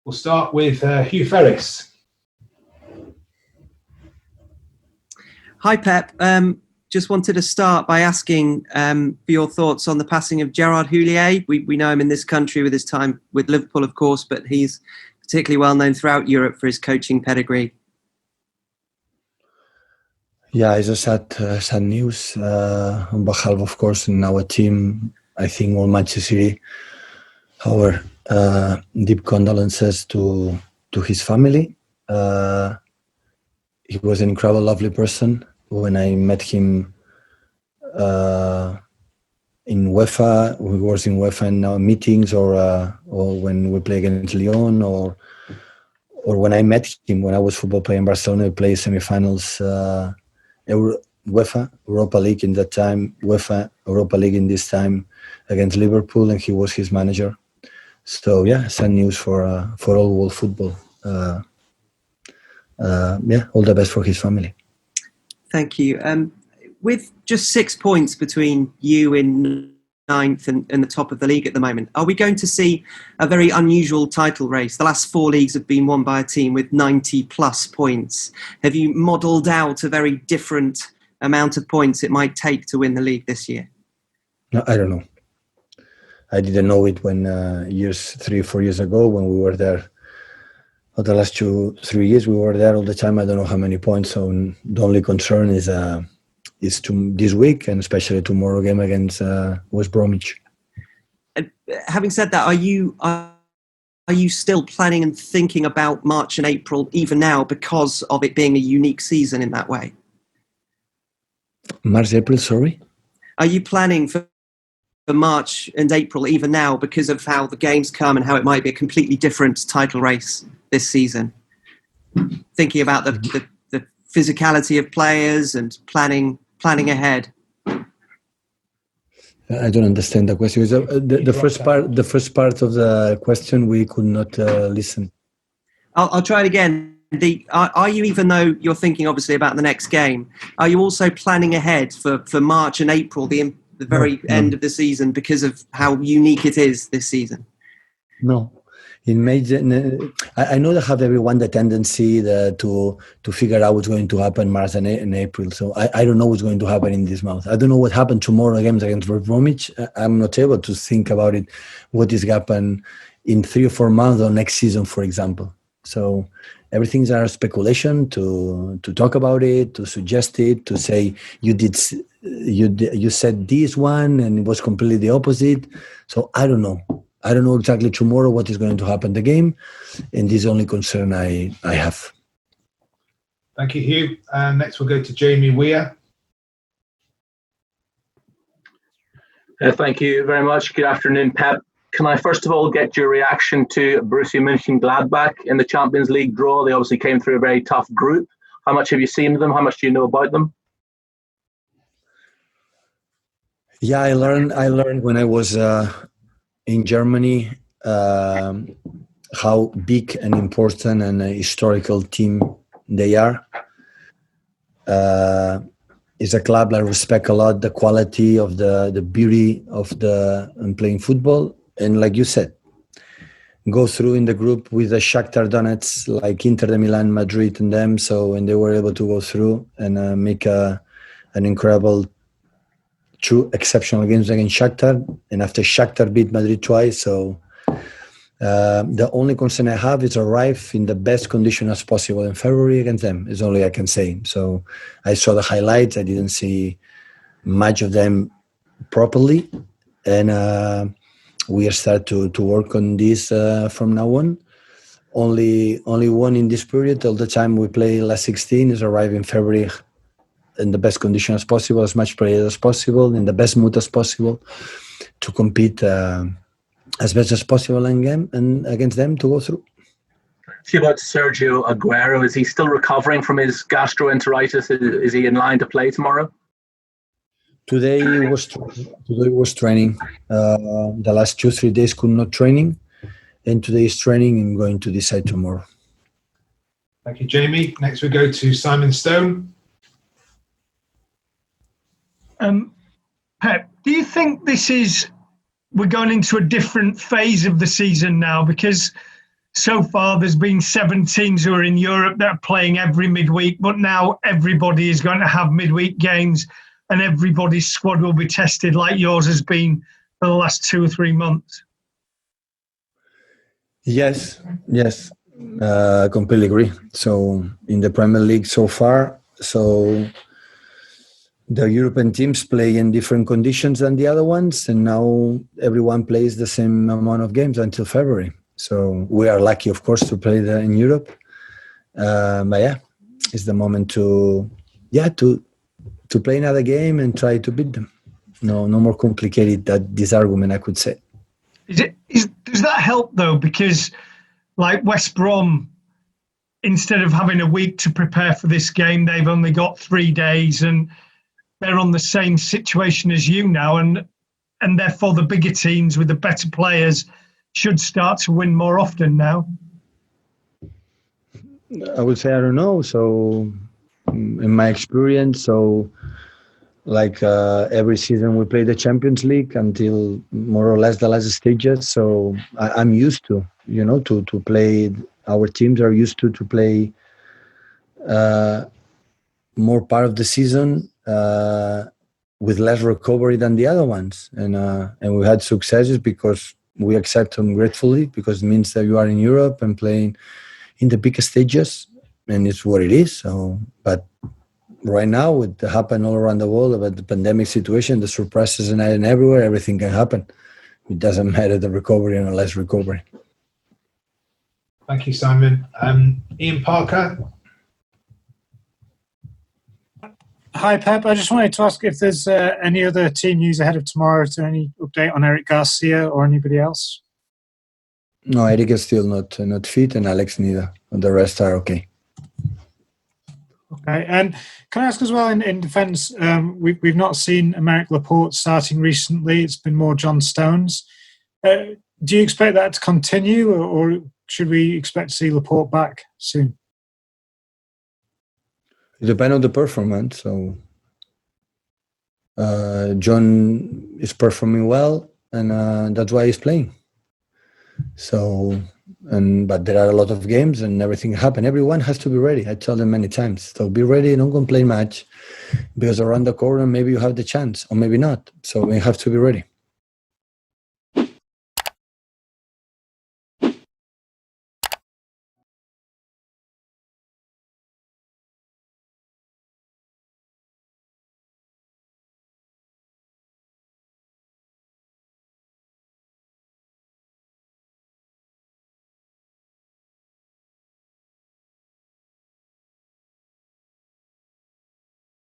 We'll start with Hugh Ferris. Hi, Pep. Just wanted to start by asking for your thoughts on the passing of Gerard Houllier. We know him in this country with his time with Liverpool, of course, but he's particularly well known throughout Europe for his coaching pedigree. Yeah, it's a sad news on behalf, of course, in our team. I think all Manchester City. Our deep condolences to his family. He was an incredible, lovely person. When I met him in UEFA, we was in UEFA in meetings, or when we play against Lyon, or when I met him when I was football playing in Barcelona, we played semi-finals, UEFA Europa League in that time, UEFA Europa League in this time against Liverpool, and he was his manager. So yeah, sad news for all world football. All the best for his family. Thank you. With just 6 points between you in ninth and the top of the league at the moment, are we going to see a very unusual title race? The last 4 leagues have been won by a team with 90 plus points. Have you modelled out a very different amount of points it might take to win the league this year? No, I don't know. I didn't know it when 3 or 4 years ago when we were there. For the last 2-3 years, we were there all the time. I don't know how many points. So the only concern is this week, and especially tomorrow game against West Bromwich. Having said that, are you still planning and thinking about March and April even now because of it being a unique season in that way? March, April, sorry? Are you planning for March and April even now because of how the games come and how it might be a completely different title race this season? Thinking about the physicality of players and planning ahead. I don't understand the question. The first part of the question we could not listen. I'll try it again. Are you, even though you're thinking obviously about the next game, are you also planning ahead for March and April, the very end of the season, because of how unique it is this season? No. In May, I know they have everyone the tendency to figure out what's going to happen March and April. So I don't know what's going to happen in this month. I don't know what happened tomorrow games against West Bromwich. I'm not able to think about it. What is happen in 3 or 4 months or next season, for example. So everything's our speculation to talk about it, to suggest it, to say you said this one and it was completely the opposite. So I don't know. I don't know exactly tomorrow what is going to happen in the game, and this is the only concern I have. Thank you, Hugh. Next we'll go to Jamie Weir. Thank you very much. Good afternoon, Pep. Can I first of all get your reaction to Borussia Mönchengladbach in the Champions League draw? They obviously came through a very tough group. How much have you seen of them? How much do you know about them? Yeah, I learned when I was in Germany how big and important and a historical team they are. It's a club I respect a lot, the quality of the beauty of playing football. And like you said, go through in the group with the Shakhtar Donetsk, like Inter de Milan, Madrid and them. And they were able to go through and make an incredible, two exceptional games against Shakhtar. And after Shakhtar beat Madrid twice. So the only concern I have is arrive in the best condition as possible in February against them, is only I can say. So I saw the highlights. I didn't see much of them properly. And we are start to work on this from now on. Only one in this period. All the time we play last 16 is arrive in February in the best condition as possible, as much players as possible, in the best mood as possible, to compete as best as possible in game and against them to go through. See about Sergio Aguero. Is he still recovering from his gastroenteritis? Is he in line to play tomorrow? Today was training. The last 2-3 days could not training, and today is training and going to decide tomorrow. Thank you, Jamie. Next we go to Simon Stone. Pep, do you think we're going into a different phase of the season now? Because so far there's been 7 teams who are in Europe that are playing every midweek, but now everybody is going to have midweek games and everybody's squad will be tested like yours has been for the last 2 or 3 months. Yes, completely agree. So in the Premier League so far, so the European teams play in different conditions than the other ones, and now everyone plays the same amount of games until February. So we are lucky, of course, to play in Europe. But yeah, it's the moment to play another game and try to beat them. No more complicated this argument, I could say. Does that help though? Because like West Brom, instead of having a week to prepare for this game, they've only got 3 days, and they're on the same situation as you now, and therefore the bigger teams with the better players should start to win more often now. I would say I don't know. So in my experience, so like every season we play the Champions League until more or less the last stages. So I'm used to, to play. Our teams are used to play more part of the season with less recovery than the other ones, and we had successes because we accept them gratefully, because it means that you are in Europe and playing in the biggest stages, and it's what it is. So, but right now, it happened all around the world about the pandemic situation, the surprises and everywhere, everything can happen. It doesn't matter the recovery or less recovery. Thank you, Simon. Ian Parker. Hi, Pep. I just wanted to ask if there's any other team news ahead of tomorrow. Is there any update on Eric Garcia or anybody else? No, Eric is still not fit, and Alex neither. And the rest are okay. Okay. And can I ask as well, in defence, we've not seen Aymeric Laporte starting recently. It's been more John Stones. Do you expect that to continue, or should we expect to see Laporte back soon? It depends on the performance. So John is performing well, and that's why he's playing. So, but there are a lot of games and everything happen. Everyone has to be ready. I tell them many times. So be ready, don't complain much, because around the corner maybe you have the chance or maybe not. So we have to be ready.